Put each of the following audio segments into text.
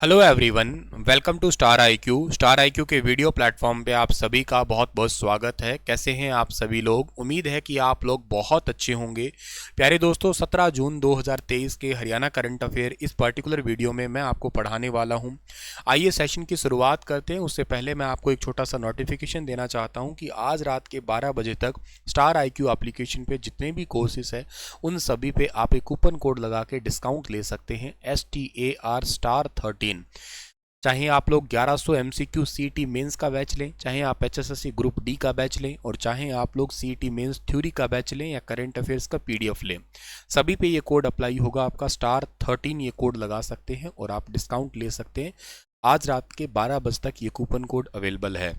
Hello everyone, welcome to Star IQ. Star IQ के video platform पे आप सभी का बहुत बहुत स्वागत है। कैसे हैं आप सभी लोग? उम्मीद है कि आप लोग बहुत अच्छे होंगे। प्यारे दोस्तों, 17 जून 2023 के हरियाणा करंट अफेयर इस पर्टिकुलर वीडियो में मैं आपको पढ़ाने वाला हूं। आइए सेशन की शुरुआत करते हैं। उससे पहले मैं आपको एक छोटा सा नोटिफिकेशन देना चाहता हूँ कि आज रात के 12 बजे तक स्टार आईक्यू एप्लीकेशन पे जितने भी कोर्सेज है उन सभी पे आप एक कूपन कोड लगा के डिस्काउंट ले सकते हैं, STAR स्टार 13। चाहे आप लोग 1100 MCQ CT मेंस का बैच लें, चाहे आप HSSC ग्रुप डी का बैच लें, और चाहे आप लोग CT मेंस थ्योरी का बैच लें या करंट अफेयर्स का PDF लें, सभी पे ये कोड अप्लाई होगा। आपका स्टार 13 ये कोड लगा सकते हैं और आप डिस्काउंट ले सकते हैं। आज रात के 12 बजे तक ये कूपन कोड अवेलेबल है।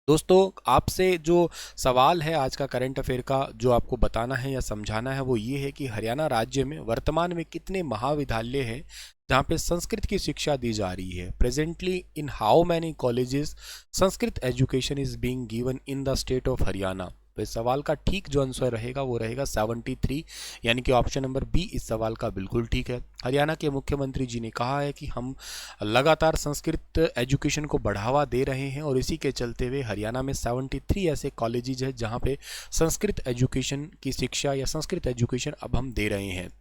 दोस्तों, आपसे जो सवाल है आज का करंट अफेयर का, जो आपको बताना है या समझाना है, वो ये है कि हरियाणा राज्य में वर्तमान में कितने महाविद्यालय हैं जहाँ पे संस्कृत की शिक्षा दी जा रही है। Presently in how many colleges Sanskrit education is being given in the state of Haryana. तो इस सवाल का ठीक जो आंसर रहेगा वो रहेगा 73, यानी कि ऑप्शन नंबर बी इस सवाल का बिल्कुल ठीक है। हरियाणा के मुख्यमंत्री जी ने कहा है कि हम लगातार संस्कृत एजुकेशन को बढ़ावा दे रहे हैं और इसी के चलते हुए हरियाणा में 73 ऐसे कॉलेजेज हैं जहां पे संस्कृत एजुकेशन की शिक्षा या संस्कृत एजुकेशन अब हम दे रहे हैं।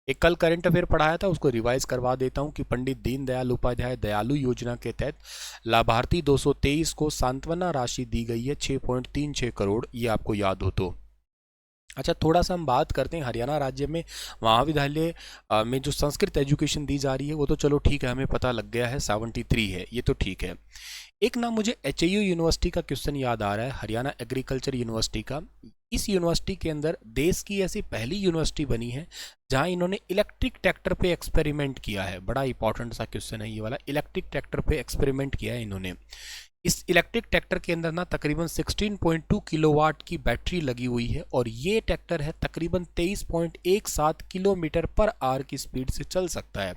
एक कल करंट अफेयर पढ़ाया था, उसको रिवाइज करवा देता हूं कि पंडित दीनदयाल उपाध्याय दयालु योजना के तहत लाभार्थी 223 को सांत्वना राशि दी गई है 6.36 करोड़। ये आपको याद हो तो अच्छा, थोड़ा सा हम बात करते हैं हरियाणा राज्य में महाविद्यालय में जो संस्कृत एजुकेशन दी जा रही है। वो तो चलो ठीक है, हमें पता लग गया है 73 है, ये तो ठीक है। एक ना मुझे HAU यूनिवर्सिटी का क्वेश्चन याद आ रहा है, हरियाणा एग्रीकल्चर यूनिवर्सिटी का। इस यूनिवर्सिटी के अंदर देश की ऐसी पहली यूनिवर्सिटी बनी है जहां इन्होंने इलेक्ट्रिक ट्रैक्टर पे एक्सपेरिमेंट किया है। बड़ा इंपॉर्टेंट सा क्वेश्चन है ये वाला, इलेक्ट्रिक ट्रैक्टर पे एक्सपेरिमेंट किया है इन्होंने। इस इलेक्ट्रिक ट्रैक्टर के अंदर ना तकरीबन 16.2 किलोवाट की बैटरी लगी हुई है और ये ट्रैक्टर है तकरीबन 23.17 किलोमीटर पर आवर की स्पीड से चल सकता है।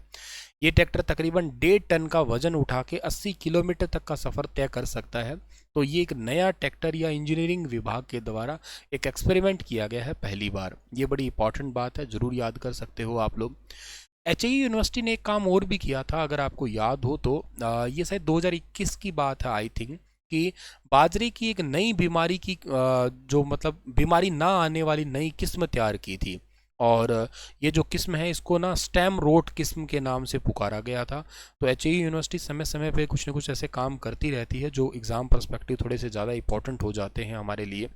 ये ट्रैक्टर तकरीबन 1.5 टन का वजन उठा के 80 किलोमीटर तक का सफर तय कर सकता है। तो ये एक नया ट्रैक्टर या इंजीनियरिंग विभाग के द्वारा एक एक्सपेरिमेंट किया गया है पहली बार। ये बड़ी इंपॉर्टेंट बात है, जरूर याद कर सकते हो आप लोग। HAU यूनिवर्सिटी ने एक काम और भी किया था, अगर आपको याद हो तो ये शायद 2021 की बात है आई थिंक, कि बाजरे की एक नई बीमारी की जो मतलब बीमारी ना आने वाली नई किस्म तैयार की थी। और ये जो किस्म है इसको ना स्टेम रोट किस्म के नाम से पुकारा गया था। तो HAU यूनिवर्सिटी समय समय पे कुछ ना कुछ ऐसे काम करती रहती है जो एग्ज़ाम पर्सपेक्टिव थोड़े से ज़्यादा इंपॉर्टेंट हो जाते हैं हमारे लिए।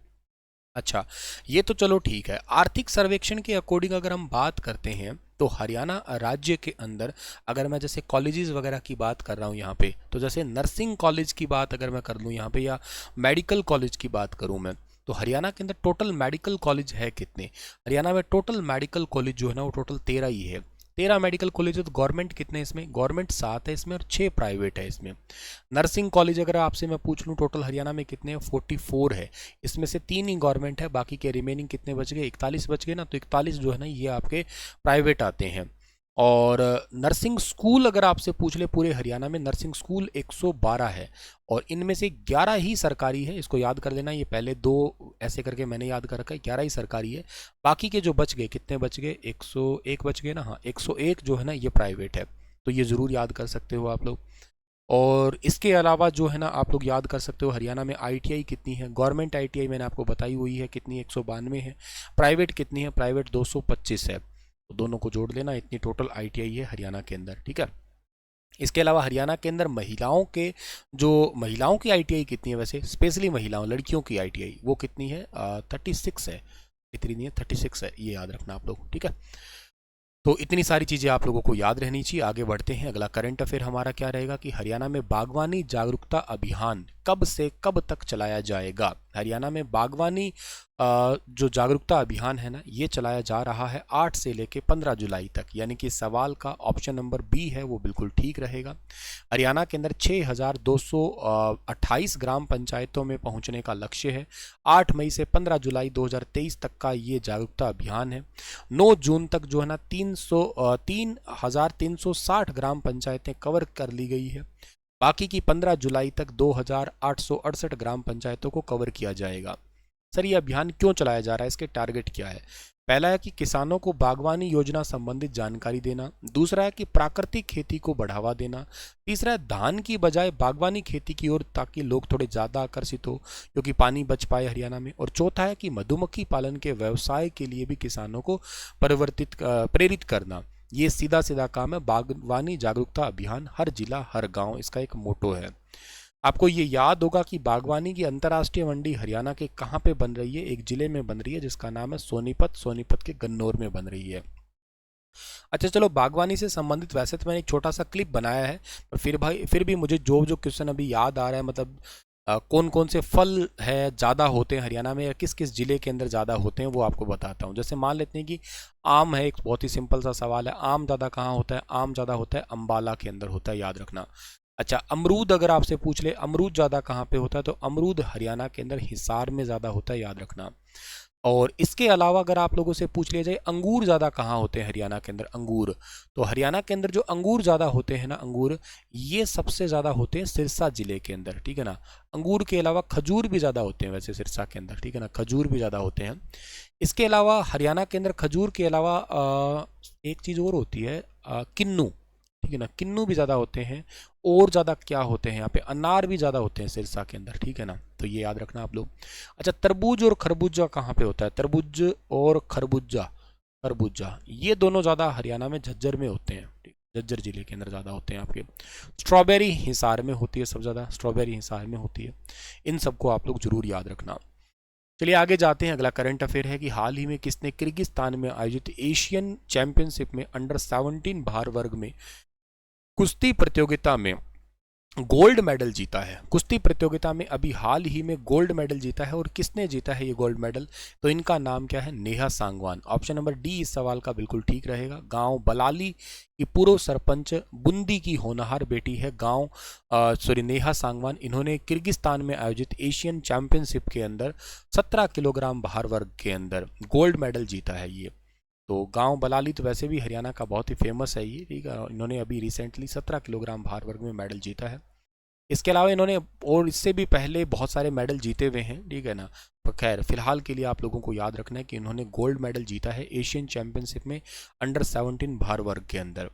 अच्छा, ये तो चलो ठीक है। आर्थिक सर्वेक्षण के अकॉर्डिंग अगर हम बात करते हैं तो हरियाणा राज्य के अंदर, अगर मैं जैसे कॉलेजेस वगैरह की बात कर रहा हूँ यहाँ पे, तो जैसे नर्सिंग कॉलेज की बात अगर मैं कर लूँ यहाँ पे, या मेडिकल कॉलेज की बात करूँ मैं, तो हरियाणा के अंदर टोटल मेडिकल कॉलेज है कितने? हरियाणा में टोटल मेडिकल कॉलेज जो है ना वो टोटल 13 ही है। 13 मेडिकल कॉलेज है। तो गवर्नमेंट कितने इसमें? गवर्नमेंट 7 है इसमें और 6 प्राइवेट है इसमें। नर्सिंग कॉलेज अगर आपसे मैं पूछ लूँ टोटल हरियाणा में कितने हैं? 44 है। इसमें से 3 ही गवर्नमेंट है, बाकी के रिमेनिंग कितने बच गए? 41 बच गए ना। तो 41 जो है ना ये आपके प्राइवेट आते हैं। और नर्सिंग स्कूल अगर आपसे पूछ ले, पूरे हरियाणा में नर्सिंग स्कूल 112 है और इनमें से 11 ही सरकारी है। इसको याद कर लेना, ये पहले दो ऐसे करके मैंने याद कर रखा है, 11 ही सरकारी है। बाकी के जो बच गए, कितने बच गए? 101 बच गए ना। हाँ, 101 जो है ना ये प्राइवेट है। तो ये ज़रूर याद कर सकते हो आप लोग। और इसके अलावा जो है ना आप लोग याद कर सकते हो हरियाणा में ITI कितनी है। गवर्नमेंट ITI मैंने आपको बताई हुई है कितनी, 192 है। प्राइवेट कितनी है? प्राइवेट 225 है। तो दोनों को जोड़ लेना, इतनी टोटल ITI है हरियाणा के अंदर, ठीक है। इसके अलावा हरियाणा के अंदर महिलाओं की ITI कितनी है? वैसे स्पेशली महिलाओं, लड़कियों की ITI वो कितनी है? 36 है। इतनी नहीं है, 36 है, ये याद रखना आप लोग, ठीक है। तो इतनी सारी चीज़ें आप लोगों को याद रहनी चाहिए। आगे बढ़ते हैं। अगला करंट अफेयर हमारा क्या रहेगा कि हरियाणा में बागवानी जागरूकता अभियान कब से कब तक चलाया जाएगा। हरियाणा में बागवानी जो जागरूकता अभियान है ना ये चलाया जा रहा है 8 से लेके 15 जुलाई तक, यानी कि सवाल का ऑप्शन नंबर बी है वो बिल्कुल ठीक रहेगा। हरियाणा के अंदर 6228 ग्राम पंचायतों में पहुंचने का लक्ष्य है। 8 मई से 15 जुलाई 2023 तक का ये जागरूकता अभियान है। 9 जून तक जो है ना 3,360 ग्राम पंचायतें कवर कर ली गई है। बाकी की 15 जुलाई तक 2,868 ग्राम पंचायतों को कवर किया जाएगा। सर ये अभियान क्यों चलाया जा रहा है? इसके टारगेट क्या है? पहला है कि किसानों को बागवानी योजना संबंधित जानकारी देना, दूसरा है कि प्राकृतिक खेती को बढ़ावा देना, तीसरा है धान की बजाय बागवानी खेती की ओर ताकि लोग थोड़े ज़्यादा आकर्षित हो क्योंकि पानी बच पाए हरियाणा में, और चौथा है कि मधुमक्खी पालन के व्यवसाय के लिए भी किसानों को प्रेरित करना। ये सीधा सीधा काम है, बागवानी जागरूकता अभियान हर जिला हर गांव, इसका एक मोटो है। आपको ये याद होगा कि बागवानी की अंतर्राष्ट्रीय मंडी हरियाणा के कहाँ पे बन रही है, एक जिले में बन रही है जिसका नाम है सोनीपत, सोनीपत के गन्नौर में बन रही है। अच्छा चलो, बागवानी से संबंधित वैसे तो मैंने एक छोटा सा क्लिप बनाया है, पर फिर भी मुझे जो जो क्वेश्चन अभी याद आ रहा है, मतलब कौन कौन से फल है ज़्यादा होते हैं हरियाणा में या किस किस जिले के अंदर ज़्यादा होते हैं वो आपको बताता हूँ। जैसे मान लेते हैं कि आम है, एक बहुत ही सिंपल सा सवाल है, आम ज़्यादा कहाँ होता है? आम ज़्यादा होता है अम्बाला के अंदर होता है, याद रखना। अच्छा, अमरूद अगर आपसे पूछ ले अमरूद ज़्यादा कहाँ पे होता है, तो अमरूद हरियाणा के अंदर हिसार में ज़्यादा होता है, याद रखना। और इसके अलावा अगर आप लोगों से पूछ लिया जाए अंगूर ज़्यादा कहाँ होते हैं हरियाणा के अंदर, अंगूर, तो हरियाणा के अंदर जो अंगूर ज़्यादा होते हैं ना, अंगूर, ये सबसे ज़्यादा होते हैं सिरसा जिले के अंदर, ठीक है ना। अंगूर के अलावा खजूर भी ज़्यादा होते हैं वैसे सिरसा के अंदर, ठीक है ना, खजूर भी ज़्यादा होते हैं। इसके अलावा हरियाणा के अंदर खजूर के अलावा एक चीज़ और होती है, किन्नू, ठीक है ना, किन्नू भी ज़्यादा होते हैं। और ज़्यादा क्या होते हैं यहाँ पे, अनार भी ज़्यादा होते हैं सिरसा के अंदर, ठीक है ना, तो ये याद रखना आप लोग। अच्छा, तरबूज और खरबूजा कहाँ पे होता है? तरबूज और खरबूजा, खरबूजा ये दोनों ज़्यादा हरियाणा में झज्जर में होते हैं, झज्जर जिले के अंदर ज़्यादा होते हैं आपके। स्ट्रॉबेरी हिसार में होती है सब ज़्यादा, स्ट्रॉबेरी हिसार में होती है। इन सबको आप लोग जरूर याद रखना। चलिए आगे जाते हैं। अगला करंट अफेयर है कि हाल ही में किसने किर्गिस्तान में आयोजित एशियन चैंपियनशिप में अंडर 17 भार वर्ग में कुश्ती प्रतियोगिता में गोल्ड मेडल जीता है? कुश्ती प्रतियोगिता में अभी हाल ही में गोल्ड मेडल जीता है, और किसने जीता है ये गोल्ड मेडल? तो इनका नाम क्या है? Neha Sangwan. Option number D इस सवाल का बिल्कुल ठीक रहेगा। गांव बलाली की पूर्व सरपंच बुंदी की होनहार बेटी है नेहा सांगवान। इन्होंने किर्गिस्तान में आयोजित एशियन चैंपियनशिप के अंदर 17 किलोग्राम भार वर्ग के अंदर गोल्ड मेडल जीता है ये। तो गांव बलाली तो वैसे भी हरियाणा का बहुत ही फेमस है ये, ठीक है। इन्होंने अभी रिसेंटली 17 किलोग्राम भार वर्ग में मेडल जीता है। इसके अलावा इन्होंने और इससे भी पहले बहुत सारे मेडल जीते हुए हैं, ठीक है ना। पर खैर फिलहाल के लिए आप लोगों को याद रखना है कि इन्होंने गोल्ड मेडल जीता है एशियन चैंपियनशिप में अंडर 17 भार वर्ग के अंदर।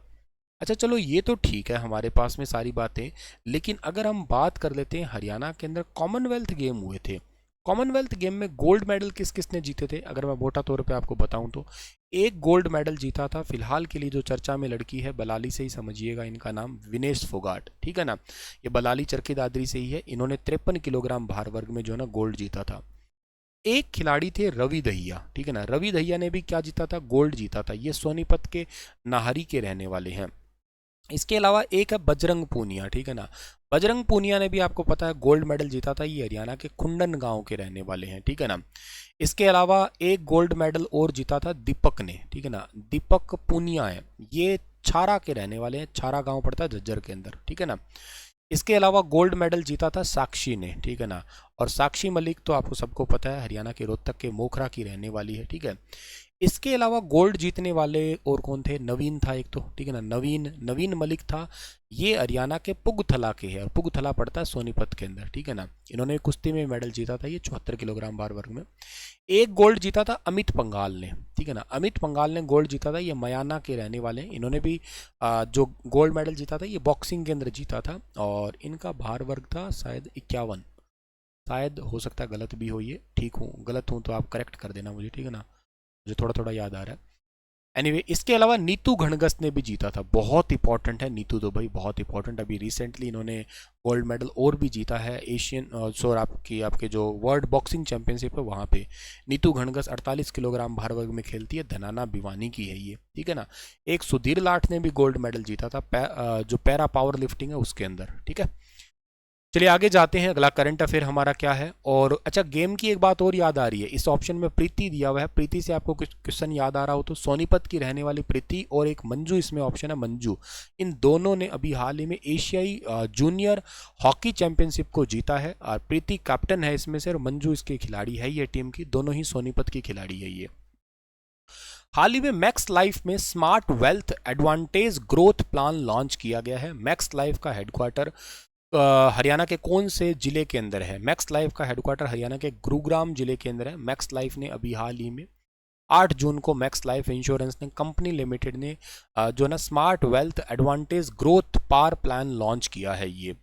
अच्छा चलो, ये तो ठीक है हमारे पास में सारी बातें, लेकिन अगर हम बात कर लेते हैं हरियाणा के अंदर कॉमनवेल्थ गेम हुए थे, कॉमनवेल्थ गेम में गोल्ड मेडल किस किसने जीते थे? अगर मैं मोटा तौर पे आपको बताऊं तो एक गोल्ड मेडल जीता था फिलहाल के लिए जो चर्चा में लड़की है, बलाली से ही समझिएगा, इनका नाम विनेश फोगाट, ठीक है ना। ये बलाली चरखी दादरी से ही है। इन्होंने 53 किलोग्राम भार वर्ग में जो है ना गोल्ड जीता था। एक खिलाड़ी थे रवि दहिया, ठीक है ना, रवि दहिया ने भी क्या जीता था? गोल्ड जीता था। ये सोनीपत के नाहरी के रहने वाले हैं। इसके अलावा एक है बजरंग पूनिया, ठीक है ना। बजरंग पूनिया ने भी आपको पता है गोल्ड मेडल जीता था। ये हरियाणा के खुंडन गांव के रहने वाले हैं, ठीक है ना। इसके अलावा एक गोल्ड मेडल और जीता था दीपक ने, ठीक है ना, दीपक पूनिया है, ये छारा के रहने वाले हैं। छारा गांव पड़ता है झज्जर के अंदर, ठीक है ना। इसके अलावा गोल्ड मेडल जीता था साक्षी ने, ठीक है ना। और साक्षी मलिक तो आपको सबको पता है हरियाणा के रोहतक के मोखरा की रहने वाली है, ठीक है। इसके अलावा गोल्ड जीतने वाले और कौन थे? नवीन था एक तो, ठीक है ना, नवीन मलिक था। ये हरियाणा के पुगथला के है, और पुगथला पड़ता है सोनीपत के अंदर, ठीक है ना। इन्होंने कुश्ती में मेडल जीता था ये 74 किलोग्राम भार वर्ग में। एक गोल्ड जीता था अमित पंगाल ने, ठीक है ना, अमित पंगाल ने गोल्ड जीता था। ये मयाना के रहने वाले हैं। इन्होंने भी जो गोल्ड मेडल जीता था ये बॉक्सिंग के अंदर जीता था, और इनका भार वर्ग था शायद 51, शायद, हो सकता है गलत भी हो, ये ठीक हूँ, गलत हूँ तो आप करेक्ट कर देना मुझे, ठीक है ना, मुझे थोड़ा थोड़ा याद आ रहा है। एनीवे, इसके अलावा नीतू घणगस ने भी जीता था, बहुत इंपॉर्टेंट है नीतू तो भाई, बहुत इंपॉर्टेंट। अभी रिसेंटली इन्होंने गोल्ड मेडल और भी जीता है एशियन सॉरी आपके जो वर्ल्ड बॉक्सिंग चैंपियनशिप है वहाँ पे। नीतू घणगस 48 किलोग्राम भार वर्ग में खेलती है, धनाना भिवानी की है ये, ठीक है ना। एक सुधीर लाठ ने भी गोल्ड मेडल जीता था जो पैरा पावर लिफ्टिंग है उसके अंदर, ठीक है। चलिए आगे जाते हैं। अगला करंट अफेयर हमारा क्या है? और अच्छा, गेम की एक बात और याद आ रही है, इस ऑप्शन में प्रीति दिया हुआ है। प्रीति से आपको कुछ क्वेश्चन याद आ रहा हो तो सोनीपत की रहने वाली प्रीति और एक मंजू इसमें ऑप्शन है, मंजू। इन दोनों ने अभी हाल ही में एशियाई जूनियर हॉकी चैंपियनशिप को जीता है, और प्रीति कैप्टन है इसमें से और मंजू इसकी खिलाड़ी है ये टीम की, दोनों ही सोनीपत की खिलाड़ी है ये। हाल ही में मैक्स लाइफ में smart wealth advantage growth plan launch किया गया है। मैक्स लाइफ का हेडक्वार्टर हरियाणा के कौन से जिले के अंदर है? मैक्स लाइफ का हेडक्वार्टर हरियाणा के गुरुग्राम जिले के अंदर है। मैक्स लाइफ ने अभी हाल ही में 8 जून को मैक्स लाइफ इंश्योरेंस ने कंपनी लिमिटेड ने जो ना स्मार्ट वेल्थ एडवांटेज ग्रोथ पार प्लान लॉन्च किया है। ये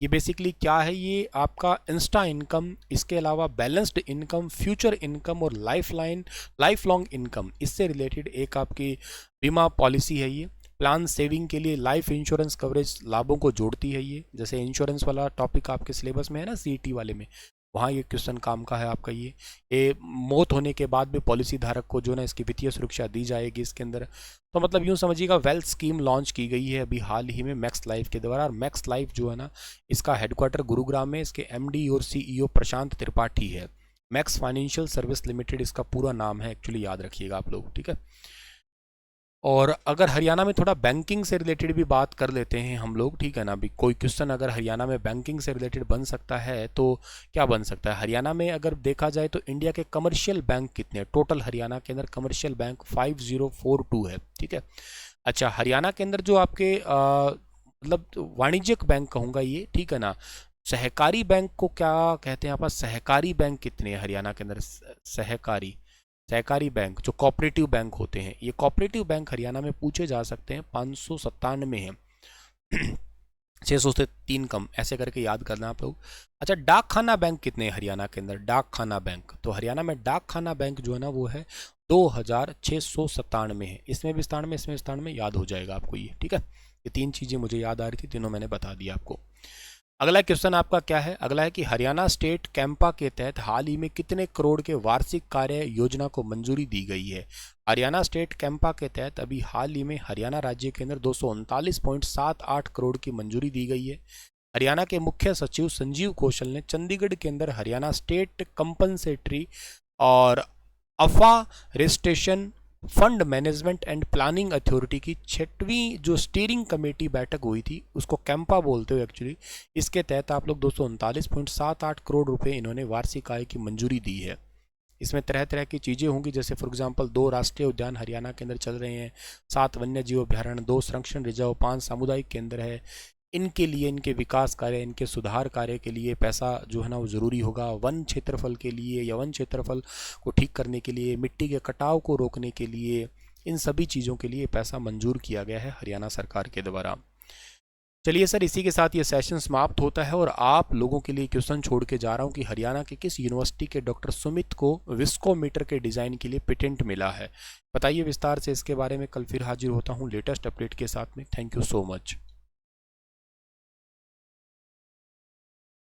बेसिकली क्या है, ये आपका इंस्टा इनकम, इसके अलावा बैलेंस्ड इनकम, फ्यूचर इनकम और लाइफ लॉन्ग इनकम, इससे रिलेटेड एक आपकी बीमा पॉलिसी है। ये प्लान सेविंग के लिए लाइफ इंश्योरेंस कवरेज लाभों को जोड़ती है। ये जैसे इंश्योरेंस वाला टॉपिक आपके सिलेबस में है ना, सीईटी वाले में, वहाँ ये क्वेश्चन काम का है आपका। ये मौत होने के बाद भी पॉलिसी धारक को जो ना इसकी वित्तीय सुरक्षा दी जाएगी इसके अंदर। तो मतलब यूँ समझिएगा वेल्थ स्कीम लॉन्च की गई है अभी हाल ही में मैक्स लाइफ के द्वारा। और मैक्स लाइफ जो है ना, इसका हेडक्वार्टर गुरुग्राम में, इसके एमडी और सीईओ प्रशांत त्रिपाठी है। मैक्स फाइनेंशियल सर्विस लिमिटेड इसका पूरा नाम है, एक्चुअली याद रखिएगा आप लोग, ठीक है। और अगर हरियाणा में थोड़ा बैंकिंग से रिलेटेड भी बात कर लेते हैं हम लोग, ठीक है ना। अभी कोई क्वेश्चन अगर हरियाणा में बैंकिंग से रिलेटेड बन सकता है तो क्या बन सकता है, हरियाणा में अगर देखा जाए तो इंडिया के कमर्शियल बैंक कितने हैं, टोटल हरियाणा के अंदर कमर्शियल बैंक 5042 है, ठीक है। अच्छा, हरियाणा के अंदर जो आपके मतलब वाणिज्यिक बैंक कहूँगा ये, ठीक है ना। सहकारी बैंक को क्या कहते हैं यहाँ पर, सहकारी बैंक कितने हैं हरियाणा के अंदर, सहकारी बैंक जो कोऑपरेटिव बैंक होते हैं, ये कोऑपरेटिव बैंक हरियाणा में पूछे जा सकते हैं, 597 है। 600 से 3 कम, ऐसे करके याद करना आप लोग। अच्छा, डाकखाना बैंक कितने हैं हरियाणा के अंदर, डाकखाना बैंक, तो हरियाणा में डाकखाना बैंक जो है ना वो है 2697 है। इसमें भी 97, इसमें 97, याद हो जाएगा आपको ये, ठीक है। ये 3 चीज़ें मुझे याद आ रही थी, तीनों मैंने बता दिया आपको। अगला क्वेश्चन आपका क्या है, अगला है कि हरियाणा स्टेट कैंपा के तहत हाल ही में कितने करोड़ के वार्षिक कार्य योजना को मंजूरी दी गई है। हरियाणा स्टेट कैंपा के तहत अभी हाल ही में हरियाणा राज्य के अंदर 239.78 करोड़ की मंजूरी दी गई है। हरियाणा के मुख्य सचिव संजीव कौशल ने चंडीगढ़ के अंदर हरियाणा स्टेट कंपनसेटरी और afforestation fund management and planning authority की 6वीं जो स्टीयरिंग कमेटी बैठक हुई थी, उसको कैंपा बोलते हो एक्चुअली। इसके तहत आप लोग 239.78 करोड़ रुपए इन्होंने वार्षिक आय की मंजूरी दी है। इसमें तरह तरह की चीज़ें होंगी, जैसे फॉर एग्जांपल 2 राष्ट्रीय उद्यान हरियाणा के अंदर चल रहे हैं, 7 वन्य जीव अभ्यारण्य, 2 संरक्षण रिजर्व, 5 सामुदायिक केंद्र है। इनके लिए, इनके विकास कार्य, इनके सुधार कार्य के लिए पैसा जो है ना वो ज़रूरी होगा। वन क्षेत्रफल के लिए या वन क्षेत्रफल को ठीक करने के लिए, मिट्टी के कटाव को रोकने के लिए, इन सभी चीज़ों के लिए पैसा मंजूर किया गया है हरियाणा सरकार के द्वारा। चलिए सर, इसी के साथ ये सेशन समाप्त होता है और आप लोगों के लिए क्वेश्चन छोड़ के जा रहा हूँ कि हरियाणा के किस यूनिवर्सिटी के डॉक्टर सुमित को विस्कोमीटर के डिज़ाइन के लिए पेटेंट मिला है। बताइए विस्तार से इसके बारे में। कल फिर हाजिर होता हूँ लेटेस्ट अपडेट के साथ में। Thank you so much.